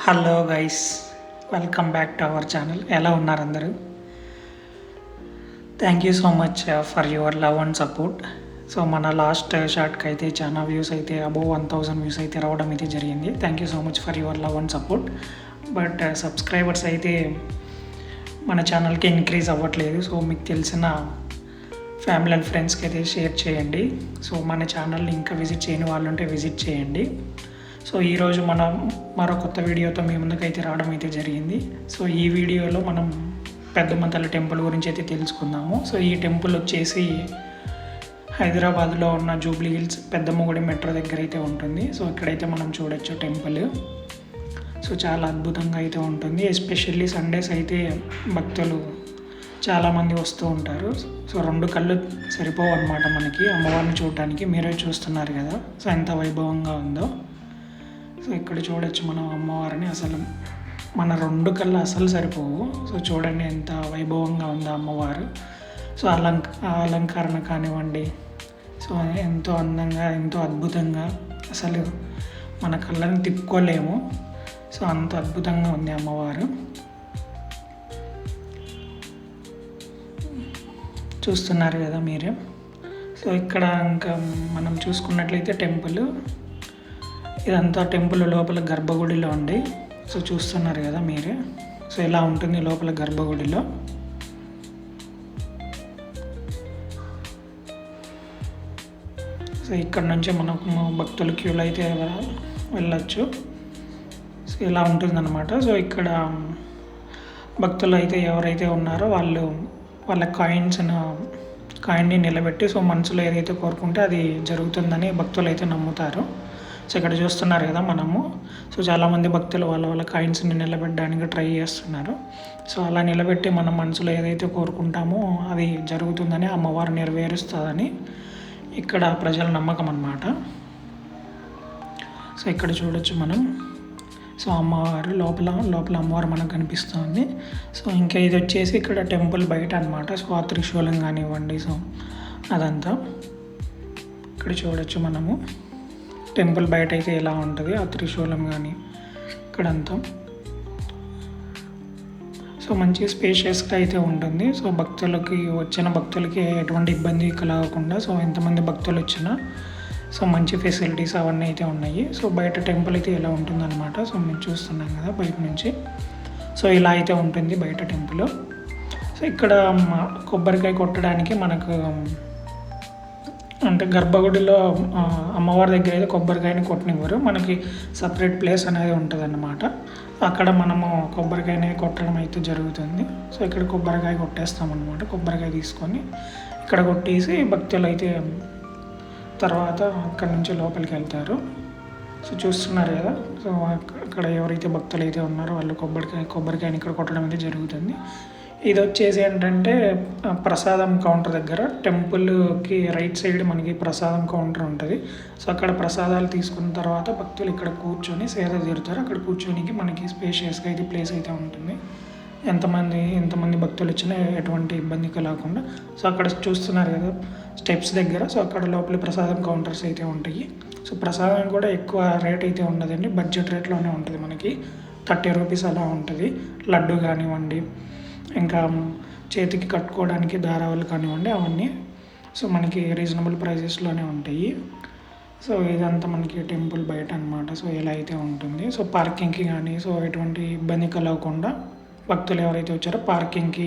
Hello guys, welcome back to our channel. ఎలా ఉన్నారు అందరూ? Thank you so much for your love and support. So మన last షార్ట్కి అయితే చాలా వ్యూస్ అయితే అబోవ్ 1000 వ్యూస్ అయితే రావడం అయితే జరిగింది. Thank you so much for your love and support. But subscribers అయితే మన ఛానల్కి ఇంక్రీజ్ అవ్వట్లేదు. సో మీకు తెలిసిన ఫ్యామిలీ అండ్ ఫ్రెండ్స్కి అయితే షేర్ చేయండి. సో మన ఛానల్ని ఇంకా విజిట్ చేయని వాళ్ళు ఉంటే విజిట్ చేయండి. సో ఈరోజు మనం మరో కొత్త వీడియోతో మీ ముందుకైతే రావడం అయితే జరిగింది. సో ఈ వీడియోలో మనం పెద్దమ్మ తల్లి టెంపుల్ గురించి అయితే తెలుసుకుందాము. సో ఈ టెంపుల్ వచ్చేసి హైదరాబాద్లో ఉన్న జూబ్లీ హిల్స్ పెద్దమ్మ గుడి మెట్రో దగ్గర అయితే ఉంటుంది. సో ఇక్కడైతే మనం చూడొచ్చు టెంపుల్. సో చాలా అద్భుతంగా అయితే ఉంటుంది. ఎస్పెషల్లీ సండేస్ అయితే భక్తులు చాలామంది వస్తూ ఉంటారు. సో 2 కళ్ళు సరిపోవు అన్నమాట మనకి అమ్మవారిని చూడటానికి. మీరే చూస్తున్నారు కదా సో ఎంత వైభవంగా ఉందో. సో ఇక్కడ చూడొచ్చు మనం అమ్మవారిని. అసలు మన 2 కళ్ళు అసలు సరిపోవు. సో చూడండి ఎంత వైభవంగా ఉందో అమ్మవారు. సో అలంకరణ కానివ్వండి, సో ఎంతో అందంగా ఎంతో అద్భుతంగా అసలు మన కళ్ళని తిప్పుకోలేము. సో అంత అద్భుతంగా ఉంది అమ్మవారు. చూస్తున్నారు కదా మీరే. సో ఇక్కడ ఇంకా మనం చూసుకున్నట్లయితే టెంపుల్ ఇదంతా టెంపుల్ లోపల గర్భగుడిలో ఉంది. సో చూస్తున్నారు కదా మీరే. సో ఇలా ఉంటుంది లోపల గర్భగుడిలో. సో ఇక్కడ నుంచి మనకు భక్తుల క్యూలో అయితే వెళ్ళచ్చు. సో ఇలా ఉంటుందన్నమాట. సో ఇక్కడ భక్తులు అయితే ఎవరైతే ఉన్నారో వాళ్ళ కాయిన్ని నిలబెట్టి సో మనసులో ఏదైతే కోరుకుంటే అది జరుగుతుందని భక్తులు అయితే నమ్ముతారు. సో ఇక్కడ చూస్తున్నారు కదా మనము. సో చాలామంది భక్తులు వాళ్ళ కాయిన్స్ని నిలబెట్టడానికి ట్రై చేస్తున్నారు. సో అలా నిలబెట్టి మనం మనసులో ఏదైతే కోరుకుంటామో అది జరుగుతుందని, అమ్మవారు నెరవేరుస్తుందని ఇక్కడ ప్రజల నమ్మకం అన్నమాట. సో ఇక్కడ చూడొచ్చు మనం. సో అమ్మవారు లోపల అమ్మవారు మనకు కనిపిస్తుంది. సో ఇంకా ఇది వచ్చేసి ఇక్కడ టెంపుల్ బయట అనమాట. సో ఆ త్రిశూలం కానివ్వండి, సో అదంతా ఇక్కడ చూడొచ్చు మనము. టెంపుల్ బయట అయితే ఎలా ఉంటుంది ఆ త్రిశూలం కానీ ఇక్కడంతా. సో మంచి స్పేషియస్గా అయితే ఉంటుంది. సో వచ్చిన భక్తులకి ఎటువంటి ఇబ్బంది కలగకుండా, సో ఎంతమంది భక్తులు వచ్చినా సో మంచి ఫెసిలిటీస్ అవన్నీ అయితే ఉన్నాయి. సో బయట టెంపుల్ అయితే ఇలా ఉంటుందన్నమాట. సో మేము చూస్తున్నాం కదా బయట నుంచి. సో ఇలా అయితే ఉంటుంది బయట టెంపుల్. సో ఇక్కడ కొబ్బరికాయ కొట్టడానికి మనకు అంటే గర్భగుడిలో అమ్మవారి దగ్గర అయితే కొబ్బరికాయని కొట్టనివ్వరు. మనకి సపరేట్ ప్లేస్ అనేది ఉంటుంది అన్నమాట. అక్కడ మనము కొబ్బరికాయని కొట్టడం అయితే జరుగుతుంది. సో ఇక్కడ కొబ్బరికాయ కొట్టేస్తామన్నమాట. కొబ్బరికాయ తీసుకొని ఇక్కడ కొట్టేసి భక్తులు అయితే తర్వాత అక్కడ నుంచి లోపలికి వెళ్తారు. సో చూస్తున్నారు కదా. సో అక్కడ ఎవరైతే భక్తులు అయితే ఉన్నారో వాళ్ళు కొబ్బరికాయని ఇక్కడ కొట్టడం అయితే జరుగుతుంది. ఇది వచ్చేసి ఏంటంటే ప్రసాదం కౌంటర్ దగ్గర టెంపుల్కి రైట్ సైడ్ మనకి ప్రసాదం కౌంటర్ ఉంటుంది. సో అక్కడ ప్రసాదాలు తీసుకున్న తర్వాత భక్తులు ఇక్కడ కూర్చొని సేద తీరుతారు. అక్కడ కూర్చొనికి మనకి స్పేషియస్గా అయితే ప్లేస్ అయితే ఉంటుంది. ఎంతమంది భక్తులు వచ్చినా ఎటువంటి ఇబ్బంది కలగకుండా. సో అక్కడ చూస్తున్నారు కదా స్టెప్స్ దగ్గర. సో అక్కడ లోపల ప్రసాదం కౌంటర్స్ అయితే ఉంటాయి. సో ప్రసాదం కూడా ఎక్కువ రేట్ అయితే ఉండదండి, బడ్జెట్ రేట్లోనే ఉంటుంది. మనకి 30 రూపీస్ అలా ఉంటుంది. లడ్డు కానివ్వండి, ఇంకా చేతికి కట్టుకోవడానికి దారాలు కానివ్వండి, అవన్నీ సో మనకి రీజనబుల్ ప్రైజెస్లోనే ఉంటాయి. సో ఇదంతా మనకి టెంపుల్ బయట అనమాట. సో ఇలా అయితే ఉంటుంది. సో పార్కింగ్కి కానీ సో ఎటువంటి ఇబ్బంది కలగకుండా భక్తులు ఎవరైతే వచ్చారో పార్కింగ్కి,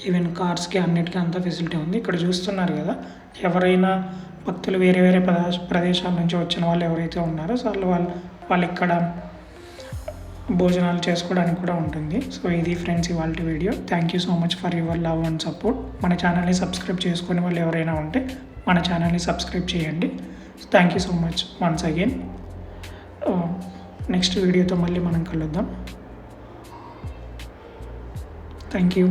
ఈవెన్ కార్స్కి అన్నిటికీ అంతా ఫెసిలిటీ ఉంది. ఇక్కడ చూస్తున్నారు కదా. ఎవరైనా భక్తులు వేరే ప్రదేశాల నుంచి వచ్చిన వాళ్ళు ఎవరైతే ఉన్నారో సో వాళ్ళు ఇక్కడ భోజనాలు చేసుకోవడానికి కూడా ఉంటుంది. సో ఇది ఫ్రెండ్స్ ఇవాళ video. Thank you so much for your love and support. మన ఛానల్ని సబ్స్క్రైబ్ చేసుకునే వాళ్ళు ఎవరైనా ఉంటే మన ఛానల్ని సబ్స్క్రైబ్ చేయండి. Thank you so much once again. Next వీడియోతో మళ్ళీ మనం కలుద్దాం. Thank you.